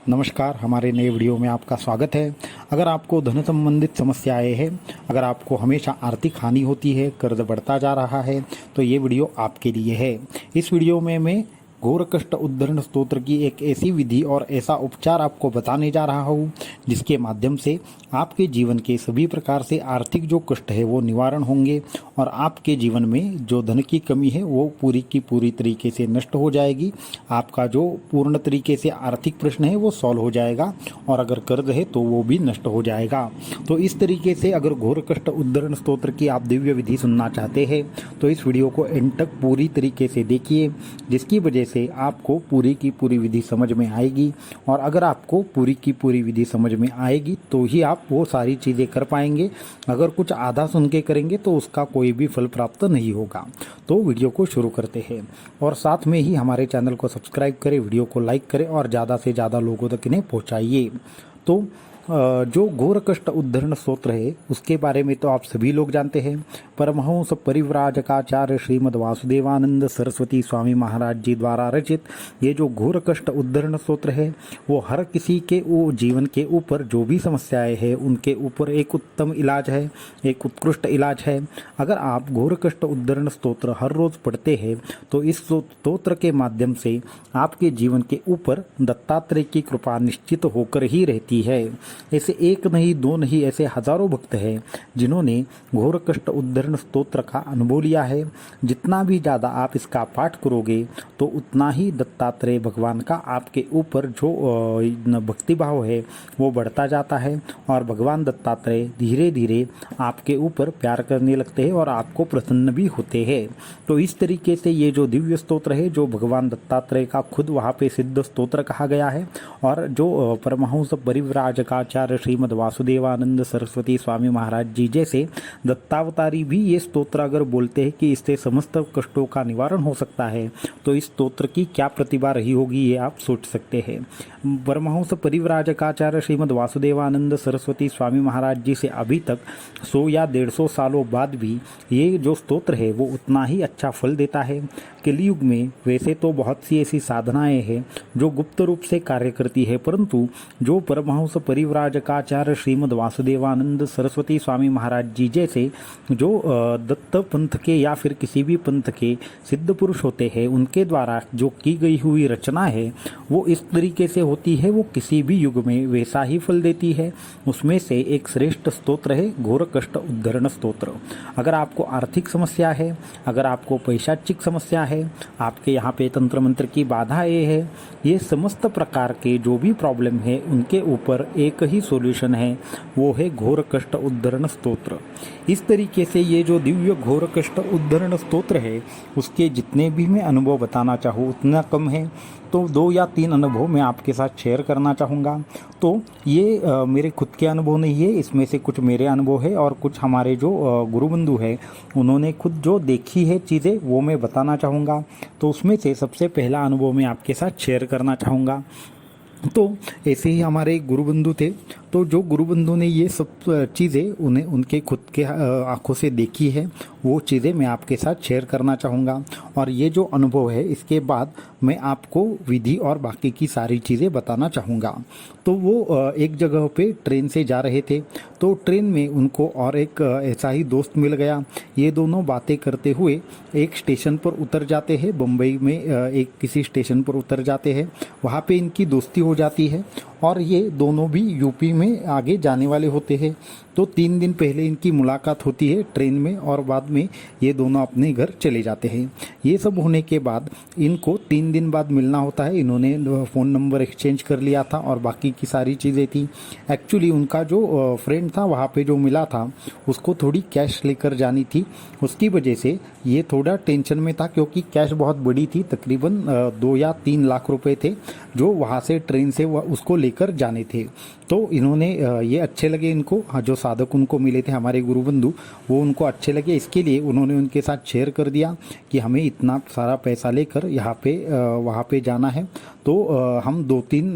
नमस्कार, हमारे नए वीडियो में आपका स्वागत है। अगर आपको धन संबंधित समस्याएं हैं, अगर आपको हमेशा आर्थिक हानि होती है, कर्ज बढ़ता जा रहा है, तो ये वीडियो आपके लिए है। इस वीडियो में मैं घोर कष्ट उद्धरण स्तोत्र की एक ऐसी विधि और ऐसा उपचार आपको बताने जा रहा हूँ जिसके माध्यम से आपके जीवन के सभी प्रकार से आर्थिक जो कष्ट है वो निवारण होंगे और आपके जीवन में जो धन की कमी है वो पूरी की पूरी तरीके से नष्ट हो जाएगी। आपका जो पूर्ण तरीके से आर्थिक प्रश्न है वो सॉल्व हो जाएगा और अगर कर्ज है तो वो भी नष्ट हो जाएगा। तो इस तरीके से अगर घोर कष्ट उद्धरण स्तोत्र की आप दिव्य विधि सुनना चाहते हैं तो इस वीडियो को एंड तक पूरी तरीके से देखिए, जिसकी वजह से आपको पूरी की पूरी विधि समझ में आएगी। और अगर आपको पूरी की पूरी विधि समझ में आएगी तो ही आप वो सारी चीज़ें कर पाएंगे। अगर कुछ आधा सुन के करेंगे तो उसका कोई भी फल प्राप्त नहीं होगा। तो वीडियो को शुरू करते हैं और साथ में ही हमारे चैनल को सब्सक्राइब करें, वीडियो को लाइक करें और ज़्यादा से ज़्यादा लोगों तक इन्हें पहुँचाइए। तो जो घोर कष्ट उद्धरण स्तोत्र है उसके बारे में तो आप सभी लोग जानते हैं। परमहंस परिव्राजकाचार्य श्रीमद् वासुदेवानंद सरस्वती स्वामी महाराज जी द्वारा रचित ये जो घोर कष्ट उद्धरण स्तोत्र है वो हर किसी के वो जीवन के ऊपर जो भी समस्याएं हैं उनके ऊपर एक उत्तम इलाज है, एक उत्कृष्ट इलाज है। अगर आप घोर कष्ट उद्धरण स्तोत्र हर रोज़ पढ़ते हैं तो इस स्तोत्र के माध्यम से आपके जीवन के ऊपर दत्तात्रेय की कृपा निश्चित होकर ही रहती है। ऐसे एक नहीं दो नहीं, ऐसे हजारों भक्त हैं जिन्होंने घोर कष्ट उद्धरण स्तोत्र का अनुभव लिया है। जितना भी ज़्यादा आप इसका पाठ करोगे तो उतना ही दत्तात्रेय भगवान का आपके ऊपर जो भक्ति भाव है वो बढ़ता जाता है और भगवान दत्तात्रेय धीरे धीरे आपके ऊपर प्यार करने लगते हैं और आपको प्रसन्न भी होते हैं। तो इस तरीके से ये जो दिव्य स्तोत्र है जो भगवान दत्तात्रेय का खुद वहाँ पे सिद्ध स्तोत्र कहा गया है और जो परमहंस परिव्राजकाचार्य श्रीमद् वासुदेवानंद सरस्वती स्वामी महाराज जी जैसे दत्तावतारी भी ये स्तोत्र अगर बोलते हैं कि इससे समस्त कष्टों का निवारण हो सकता है तो इस स्तोत्र की क्या प्रतिभा रही होगी ये आप सोच सकते हैं। परमहंस परिव्राजकाचार्य श्रीमद् वासुदेवानंद सरस्वती स्वामी महाराज जी से अभी तक 100 या 150 सालों बाद भी ये जो स्तोत्र है वो उतना ही अच्छा फल देता है। कलियुग में वैसे तो बहुत सी ऐसी साधनाएं हैं जो गुप्त रूप से कार्य करती है, परंतु जो परमहंस परिव्राजकाचार्य श्रीमद् वासुदेवानंद सरस्वती स्वामी महाराज जी जैसे जो दत्त पंथ के या फिर किसी भी पंथ के सिद्ध पुरुष होते हैं उनके द्वारा जो की गई हुई रचना है वो इस तरीके से होती है, वो किसी भी युग में वैसा ही फल देती है। उसमें से एक श्रेष्ठ स्तोत्र है घोर कष्ट उद्धरण स्तोत्र। अगर आपको आर्थिक समस्या है, अगर आपको पैशाचिक समस्या है, आपके यहाँ पे तंत्र मंत्र की बाधाएं है, ये समस्त प्रकार के जो भी प्रॉब्लम है उनके ऊपर एक ही सॉल्यूशन है, वो है घोर कष्ट उद्धरण स्तोत्र। इस तरीके से ये जो दिव्य घोर कष्ट उद्धरण स्तोत्र है उसके जितने भी मैं अनुभव बताना चाहूँ उतना कम है। तो 2 या 3 अनुभव मैं आपके साथ शेयर करना चाहूँगा। तो ये मेरे खुद के अनुभव नहीं है, इसमें से कुछ मेरे अनुभव है और कुछ हमारे जो गुरु बंधु है उन्होंने खुद जो देखी है चीज़ें वो मैं बताना चाहूँगा। तो उसमें से सबसे पहला अनुभव मैं आपके साथ शेयर करना चाहूँगा। तो ऐसे ही हमारे गुरु बंधु थे, तो जो गुरु बंधु ने ये सब चीज़ें उन्हें उनके खुद के आंखों से देखी है वो चीज़ें मैं आपके साथ शेयर करना चाहूँगा। और ये जो अनुभव है इसके बाद मैं आपको विधि और बाकी की सारी चीज़ें बताना चाहूँगा। तो वो एक जगह पे ट्रेन से जा रहे थे, तो ट्रेन में उनको और एक ऐसा ही दोस्त मिल गया। ये दोनों बातें करते हुए एक स्टेशन पर उतर जाते हैं, बम्बई में एक किसी स्टेशन पर उतर जाते हैं। वहाँ पे इनकी दोस्ती हो जाती है और ये दोनों भी यूपी में आगे जाने वाले होते हैं। तो 3 दिन पहले इनकी मुलाकात होती है ट्रेन में और बाद में ये दोनों अपने घर चले जाते हैं। ये सब होने के बाद इनको 3 दिन बाद मिलना होता है। इन्होंने फ़ोन नंबर एक्सचेंज कर लिया था और बाकी की सारी चीज़ें थी। एक्चुअली उनका जो फ्रेंड था वहाँ पे जो मिला था उसको थोड़ी कैश लेकर जानी थी, उसकी वजह से ये थोड़ा टेंशन में था क्योंकि कैश बहुत बड़ी थी, तकरीबन 2 या 3 लाख रुपए थे जो वहाँ से ट्रेन से उसको लेकर जाने थे। तो इन्होंने ये अच्छे लगे इनको, जो साधक उनको मिले थे हमारे गुरु बंधु वो उनको अच्छे लगे, इसके लिए उन्होंने उनके साथ शेयर कर दिया कि हमें इतना सारा पैसा लेकर यहाँ पे वहाँ पे जाना है। तो हम 2-3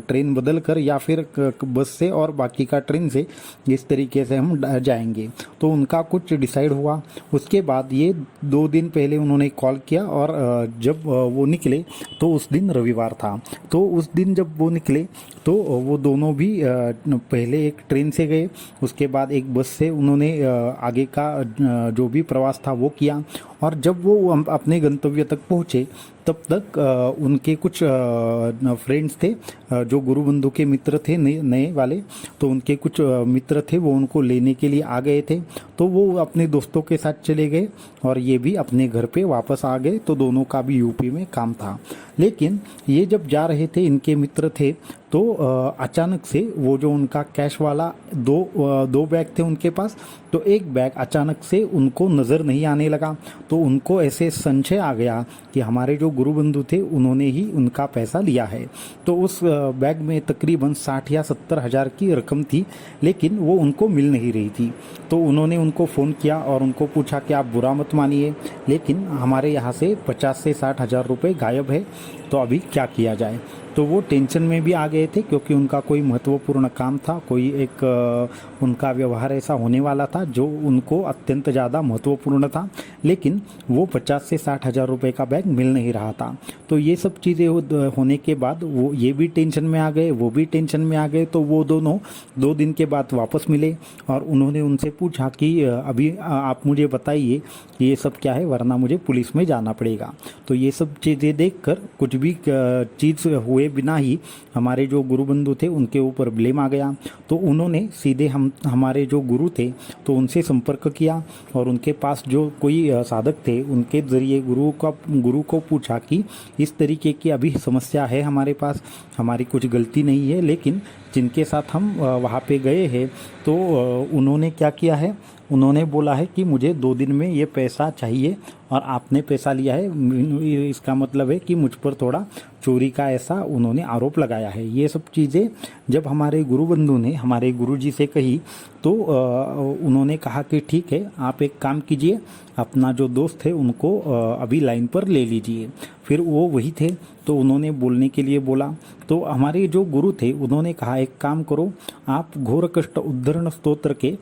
ट्रेन बदल कर या फिर बस से और बाकी का ट्रेन से इस तरीके से हम जाएंगे। तो उनका कुछ डिसाइड हुआ। उसके बाद ये 2 दिन पहले उन्होंने कॉल किया और जब वो निकले तो उस दिन रविवार था। तो उस दिन जब वो निकले तो वो दोनों भी पहले एक ट्रेन से गए, उसके बाद एक बस से उन्होंने आगे का जो भी प्रवास था वो किया। और जब वो अपने गंतव्य तक पहुँचे तब तक उनके कुछ फ्रेंड्स थे जो गुरुबंधु के मित्र थे नए वाले। तो उनके कुछ मित्र थे वो उनको लेने के लिए आ गए थे। तो वो अपने दोस्तों के साथ चले गए और ये भी अपने घर पे वापस आ गए। तो दोनों का भी यूपी में काम था। लेकिन ये जब जा रहे थे, इनके मित्र थे, तो अचानक से वो जो उनका कैश वाला दो बैग थे उनके पास, तो एक बैग अचानक से उनको नज़र नहीं आने लगा। तो उनको ऐसे संशय आ गया कि हमारे जो गुरुबंधु थे उन्होंने ही उनका पैसा लिया है। तो उस बैग में तकरीबन 60 या 70 हज़ार की रकम थी, लेकिन वो उनको मिल नहीं रही थी। तो उन्होंने उनको फ़ोन किया और उनको पूछा कि आप बुरा मत मानिए, लेकिन हमारे यहाँ से 50 से 60 हज़ार रुपये गायब है, तो अभी क्या किया जाए। तो वो टेंशन में भी आ गए थे क्योंकि उनका कोई महत्वपूर्ण काम था, कोई एक उनका व्यवहार ऐसा होने वाला था जो उनको अत्यंत ज़्यादा महत्वपूर्ण था। लेकिन वो 50 से 60 हज़ार रुपये का बैग मिल नहीं रहा था। तो ये सब चीज़ें होने के बाद वो ये भी टेंशन में आ गए, वो भी टेंशन में आ गए। तो वो दोनों 2 दिन के बाद वापस मिले और उन्होंने उनसे पूछा कि अभी आप मुझे बताइए कि ये सब क्या है, वरना मुझे पुलिस में जाना पड़ेगा। तो ये सब चीज़ें देखकर कुछ भी चीज़ हुए बिना ही हमारे जो गुरुबंधु थे उनके ऊपर ब्लेम आ गया। तो उन्होंने सीधे हमारे जो गुरु थे तो उनसे संपर्क किया और उनके पास जो कोई साधक थे उनके ज़रिए गुरु को पूछा कि इस तरीके की अभी समस्या है हमारे पास, हमारी कुछ गलती नहीं है, लेकिन जिनके साथ हम वहाँ पे गए हैं तो उन्होंने क्या किया है, उन्होंने बोला है कि मुझे 2 दिन में ये पैसा चाहिए और आपने पैसा लिया है। इसका मतलब है कि मुझ पर थोड़ा चोरी का ऐसा उन्होंने आरोप लगाया है। ये सब चीज़ें जब हमारे गुरुबंधु ने हमारे गुरुजी से कही तो उन्होंने कहा कि ठीक है, आप एक काम कीजिए, अपना जो दोस्त है उनको अभी लाइन पर ले लीजिए। फिर वो वही थे तो उन्होंने बोलने के लिए बोला। तो हमारे जो गुरु थे उन्होंने कहा एक काम करो, आप घोर कष्ट उद्धरण स्तोत्र के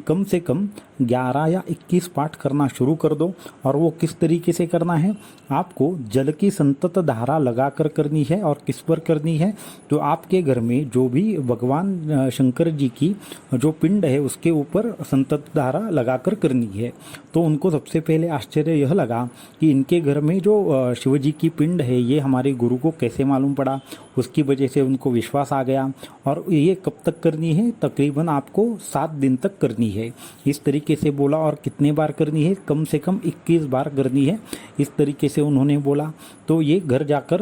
कम से कम 11 या 21 पाठ करना शुरू कर दो। और वो किस तरीके से करना है, आपको जल की संतत धारा लगाकर करनी है। और किस पर करनी है, तो आपके घर में जो भी भगवान शंकर जी की जो पिंड है उसके ऊपर संतत धारा लगाकर करनी है। तो उनको सबसे पहले आश्चर्य यह लगा कि इनके घर में जो शिव जी की पिंड है ये हमारे गुरु को कैसे मालूम पड़ा। उसकी वजह से उनको विश्वास आ गया। और ये कब तक करनी है, तकरीबन आपको 7 दिन तक करनी है, इस तरीके से बोला। और कितने बार करनी है, कम से कम 21 बार करनी है, इस तरीके से उन्होंने बोला। तो ये घर जाकर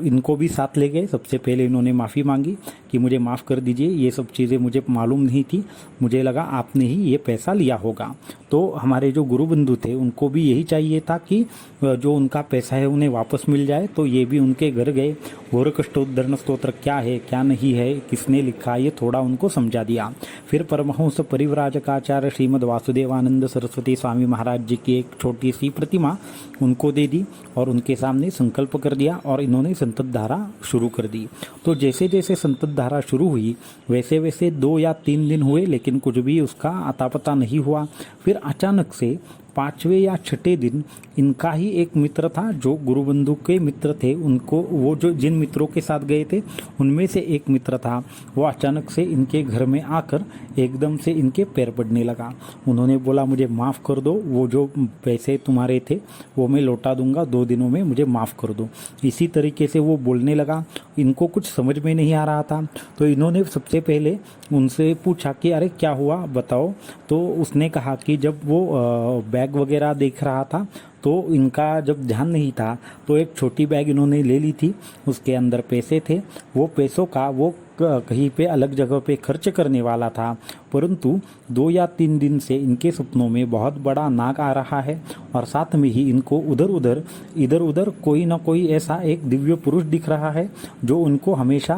इनको भी साथ ले गए। सबसे पहले इन्होंने माफ़ी मांगी कि मुझे माफ़ कर दीजिए, ये सब चीज़ें मुझे मालूम नहीं थी, मुझे लगा आपने ही ये पैसा लिया होगा। तो हमारे जो गुरुबंधु थे उनको भी यही चाहिए था कि जो उनका पैसा है उन्हें वापस मिल जाए। तो ये भी उनके घर गए, घोर कष्टोद्धरण स्तोत्र क्या है क्या नहीं है, किसने लिखा, ये थोड़ा उनको समझा दिया। फिर परमहंस परिव्राजकाचार्य श्रीमद् वासुदेवानंद सरस्वती स्वामी महाराज जी की एक छोटी सी प्रतिमा उनको दे दी और उनके सामने संकल्प कर दिया और इन्होंने संतत धारा शुरू कर दी। तो जैसे जैसे संतत धारा शुरू हुई वैसे वैसे 2 या 3 दिन हुए, लेकिन कुछ भी उसका अता पता नहीं हुआ। फिर अचानक से 5वें या 6ठे दिन इनका ही एक मित्र था जो गुरुबंधु के मित्र थे, उनको वो जो जिन मित्रों के साथ गए थे उनमें से एक मित्र था, वो अचानक से इनके घर में आकर एकदम से इनके पैर पड़ने लगा। उन्होंने बोला मुझे माफ़ कर दो, वो जो पैसे तुम्हारे थे वो मैं लौटा दूंगा, 2 दिनों में मुझे माफ़ कर दो। इसी तरीके से वो बोलने लगा। इनको कुछ समझ में नहीं आ रहा था। तो इन्होंने सबसे पहले उनसे पूछा कि अरे क्या हुआ बताओ। तो उसने कहा कि जब वो बैग वगैरह देख रहा था तो इनका जब ध्यान नहीं था तो एक छोटी बैग इन्होंने ले ली थी, उसके अंदर पैसे थे। वो पैसों का वो कहीं पे अलग जगह पे खर्च करने वाला था, परंतु 2 या 3 दिन से इनके सपनों में बहुत बड़ा नाग आ रहा है और साथ में ही इनको इधर उधर कोई ना कोई ऐसा एक दिव्य पुरुष दिख रहा है जो उनको हमेशा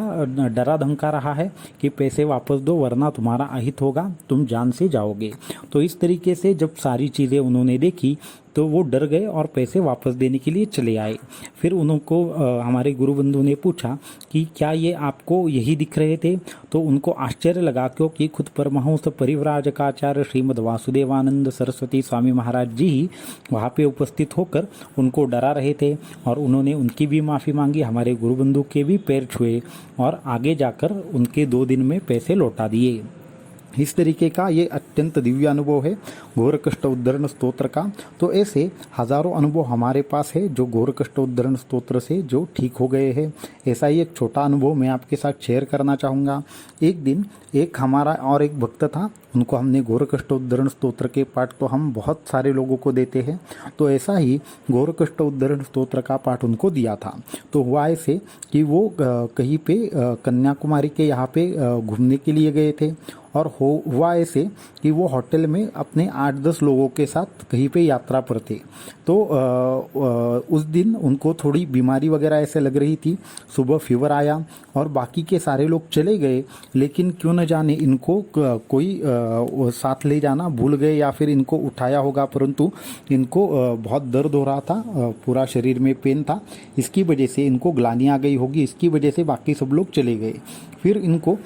डरा धमका रहा है कि पैसे वापस दो वरना तुम्हारा अहित होगा, तुम जान से जाओगे। तो इस तरीके से जब सारी चीज़ें उन्होंने देखी तो वो डर गए और पैसे वापस देने के लिए चले आए। फिर उनको हमारे गुरु बंधु ने पूछा कि क्या ये आपको यही दिख रहे थे? तो उनको आश्चर्य लगा, क्योंकि खुद परमहंस परिव्राजकाचार्य श्रीमद वासुदेवानंद सरस्वती स्वामी महाराज जी ही वहाँ पे उपस्थित होकर उनको डरा रहे थे, और उन्होंने उनकी भी माफ़ी मांगी, हमारे गुरु बंधु के भी पैर छुए और आगे जाकर उनके 2 दिन में पैसे लौटा दिए। इस तरीके का ये अत्यंत दिव्य अनुभव है घोर कष्ट उद्धरण स्तोत्र का। तो ऐसे हजारों अनुभव हमारे पास है जो घोर कष्ट उद्धरण स्तोत्र से जो ठीक हो गए हैं। ऐसा ही एक छोटा अनुभव मैं आपके साथ शेयर करना चाहूँगा। एक दिन एक हमारा और एक भक्त था, उनको हमने घोर कष्ट उद्धरण स्तोत्र के पाठ तो हम बहुत सारे लोगों को देते हैं, तो ऐसा ही घोर कष्ट उद्धरण स्तोत्र का पाठ उनको दिया था। तो हुआ ऐसे कि वो कहीं पे कन्याकुमारी के यहाँ पे घूमने के लिए गए थे, और हुआ ऐसे कि वो होटल में अपने 8-10 लोगों के साथ कहीं पे यात्रा पर थे। तो उस दिन उनको थोड़ी बीमारी वगैरह ऐसे लग रही थी, सुबह फीवर आया और बाकी के सारे लोग चले गए, लेकिन क्यों न जाने इनको कोई साथ ले जाना भूल गए या फिर इनको उठाया होगा, परंतु इनको बहुत दर्द हो रहा था, पूरा शरीर में पेन था, इसकी वजह से इनको ग्लानि आ गई होगी, इसकी वजह से बाकी सब लोग चले गए। फिर इनको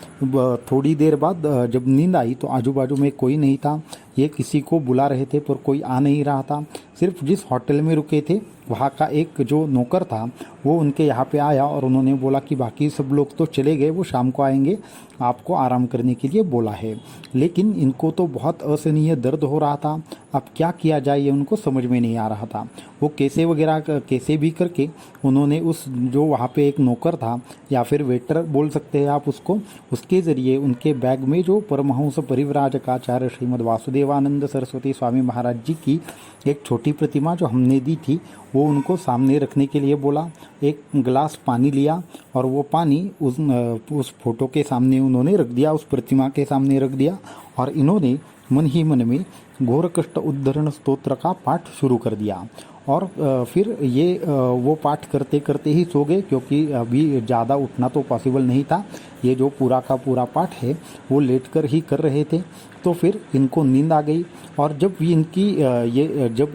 थोड़ी देर बाद जब नींद आई तो आजू बाजू में कोई नहीं था, ये किसी को बुला रहे थे पर कोई आ नहीं रहा था। सिर्फ जिस होटल में रुके थे वहाँ का एक जो नौकर था वो उनके यहाँ पे आया और उन्होंने बोला कि बाकी सब लोग तो चले गए, वो शाम को आएंगे, आपको आराम करने के लिए बोला है। लेकिन इनको तो बहुत असहनीय दर्द हो रहा था, अब क्या किया जाए ये उनको समझ में नहीं आ रहा था। वो कैसे भी करके उन्होंने उस जो वहाँ पे एक नौकर था या फिर वेटर बोल सकते हैं आप उसको, उसके ज़रिए उनके बैग में जो परमहंस परिव्राजकाचार्य श्रीमद वासुदेवानंद सरस्वती स्वामी महाराज जी की एक छोटी प्रतिमा जो हमने दी थी वो उनको सामने रखने के लिए बोला। एक गिलास पानी लिया और वो पानी उस फोटो के सामने उन्होंने रख दिया, उस प्रतिमा के सामने रख दिया, और इन्होंने मन ही मन में घोर कष्ट उद्धरण स्तोत्र का पाठ शुरू कर दिया। और फिर ये वो पाठ करते करते ही सो गए, क्योंकि अभी ज़्यादा उठना तो पॉसिबल नहीं था। ये जो पूरा का पूरा पाठ है वो लेटकर ही कर रहे थे। तो फिर इनको नींद आ गई, और जब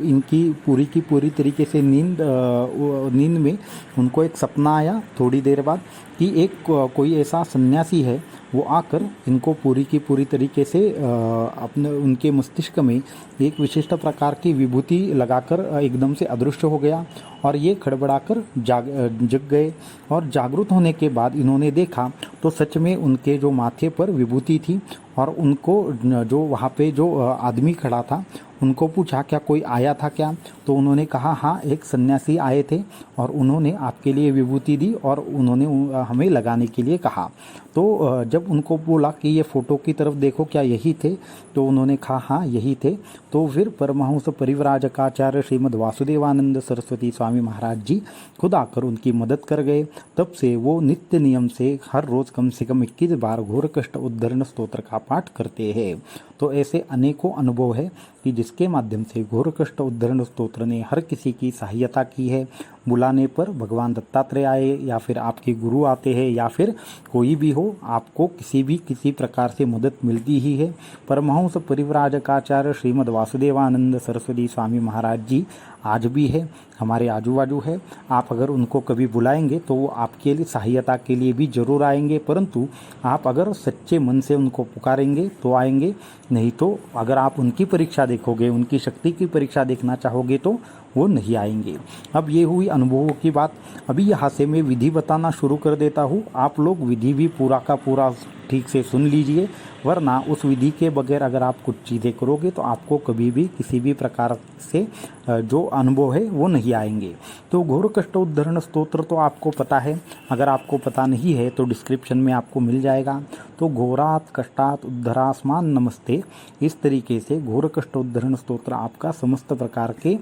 इनकी पूरी की पूरी तरीके से नींद में उनको एक सपना आया थोड़ी देर बाद कि एक कोई ऐसा सन्यासी है, वो आकर इनको पूरी की पूरी तरीके से अपने उनके मस्तिष्क में एक विशिष्ट प्रकार की विभूति लगाकर एकदम से अदृश्य हो गया, और ये खड़बड़ाकर जग गए। और जागृत होने के बाद इन्होंने देखा तो सच में उनके जो माथे पर विभूति थी, और उनको जो वहाँ पे जो आदमी खड़ा था उनको पूछा क्या कोई आया था क्या? तो उन्होंने कहा हाँ, एक सन्यासी आए थे और उन्होंने आपके लिए विभूति दी और उन्होंने हमें लगाने के लिए कहा। तो जब उनको बोला कि ये फ़ोटो की तरफ देखो, क्या यही थे? तो उन्होंने कहा हाँ यही थे। तो फिर परमहंस परिव्राजकाचार्य श्रीमद वासुदेवानंद सरस्वती स्वामी महाराज जी खुद आकर उनकी मदद कर गए। तब से वो नित्य नियम से हर रोज़ कम से कम 21 बार घोर कष्ट उद्धरण स्तोत्र का पाठ करते हैं। तो ऐसे अनेकों अनुभव है कि जिसके माध्यम से घोर कष्ट उद्धरण स्तोत्र ने हर किसी की सहायता की है। बुलाने पर भगवान दत्तात्रेय आए या फिर आपके गुरु आते हैं या फिर कोई भी हो, आपको किसी प्रकार से मदद मिलती ही है। परमहंस परिव्राजकाचार्य श्रीमद वासुदेवानंद सरस्वती स्वामी महाराज जी आज भी है, हमारे आजू बाजू है। आप अगर उनको कभी बुलाएंगे तो वो आपके लिए सहायता के लिए भी जरूर आएंगे, परंतु आप अगर सच्चे मन से उनको पुकारेंगे तो आएंगे, नहीं तो अगर आप उनकी परीक्षा देखोगे, उनकी शक्ति की परीक्षा देखना चाहोगे तो वो नहीं आएंगे। अब ये हुई अनुभवों की बात। अभी यहाँ से मैं विधि बताना शुरू कर देता हूँ, आप लोग विधि भी पूरा का पूरा ठीक से सुन लीजिए, वरना उस विधि के बगैर अगर आप कुछ चीज़ें करोगे तो आपको कभी भी किसी भी प्रकार से जो अनुभव है वो नहीं आएंगे। तो घोर कष्ट उद्धरण स्तोत्र तो आपको पता है, अगर आपको पता नहीं है तो डिस्क्रिप्शन में आपको मिल जाएगा। तो घोरात कष्टात उद्धरास्मान नमस्ते, इस तरीके से घोर कष्ट उद्धरण स्तोत्र आपका समस्त प्रकार के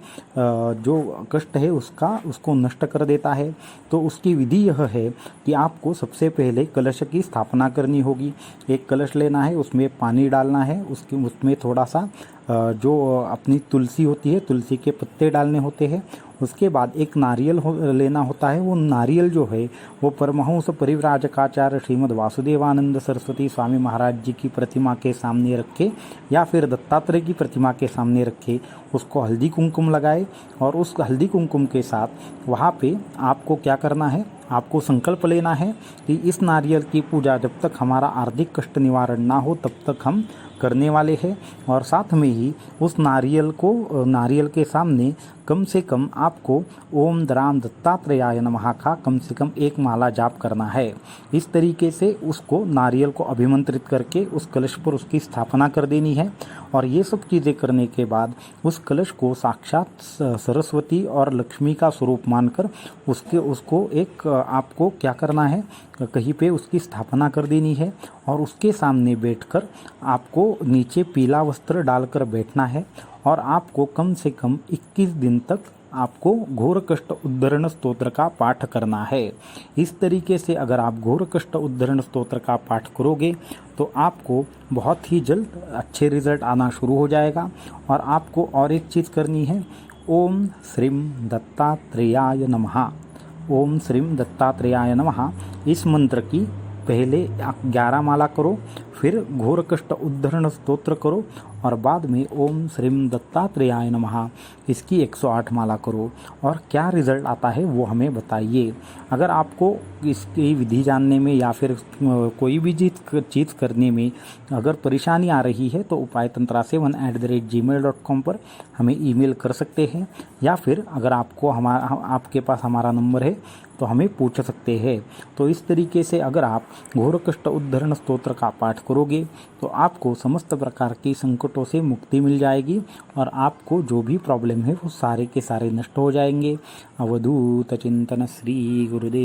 जो कष्ट है उसको नष्ट कर देता है। तो उसकी विधि यह है कि आपको सबसे पहले कलश की स्थापना करनी होगी। एक कलश लेना है, उसमें पानी डालना है, उसमें थोड़ा सा जो अपनी तुलसी होती है, तुलसी के पत्ते डालने होते हैं। उसके बाद एक नारियल लेना होता है। वो नारियल जो है वो परमहंस परिव्राजकाचार्य श्रीमद् वासुदेवानंद सरस्वती स्वामी महाराज जी की प्रतिमा के सामने रखे या फिर दत्तात्रेय की प्रतिमा के सामने रखे, उसको हल्दी कुमकुम लगाए और उस हल्दी कुमकुम के साथ वहाँ पे आपको क्या करना है, आपको संकल्प लेना है कि इस नारियल की पूजा जब तक हमारा आर्थिक कष्ट निवारण ना हो तब तक हम करने वाले हैं। और साथ में ही उस नारियल के सामने कम से कम आपको ओम द्राम दत्तात्रेयाय नमः का कम से कम एक माला जाप करना है। इस तरीके से उसको नारियल को अभिमंत्रित करके उस कलश पर उसकी स्थापना कर देनी है। और ये सब चीज़ें करने के बाद उस कलश को साक्षात सरस्वती और लक्ष्मी का स्वरूप मानकर उसको एक आपको क्या करना है, कहीं पे उसकी स्थापना कर देनी है और उसके सामने बैठकर आपको नीचे पीला वस्त्र डालकर बैठना है। और आपको कम से कम 21 दिन तक आपको घोर कष्ट उद्धरण स्तोत्र का पाठ करना है। इस तरीके से अगर आप घोर कष्ट उद्धरण स्तोत्र का पाठ करोगे तो आपको बहुत ही जल्द अच्छे रिजल्ट आना शुरू हो जाएगा। और आपको और एक चीज़ करनी है, ओम श्रीम दत्तात्रेयाय नमः, ओम श्रीम दत्तात्रेयाय नमः, इस मंत्र की पहले 11 माला करो, फिर घोर कष्ट उद्धरण स्तोत्र करो और बाद में ओम श्रीम दत्तात्रेयाय नमः इसकी 108 माला करो। और क्या रिज़ल्ट आता है वो हमें बताइए। अगर आपको इसकी विधि जानने में या फिर कोई भी चीज़ करने में अगर परेशानी आ रही है तो upaytantra7@gmail.com पर हमें ईमेल कर सकते हैं, या फिर अगर आपके पास हमारा नंबर है तो हमें पूछ सकते हैं। तो इस तरीके से अगर आप घोर कष्ट उद्धरण स्तोत्र का पाठ करोगे तो आपको समस्त प्रकार की संकटों से मुक्ति मिल जाएगी और आपको जो भी प्रॉब्लम है वो सारे के सारे नष्ट हो जाएंगे। अवधूत चिंतन श्री गुरुदेव।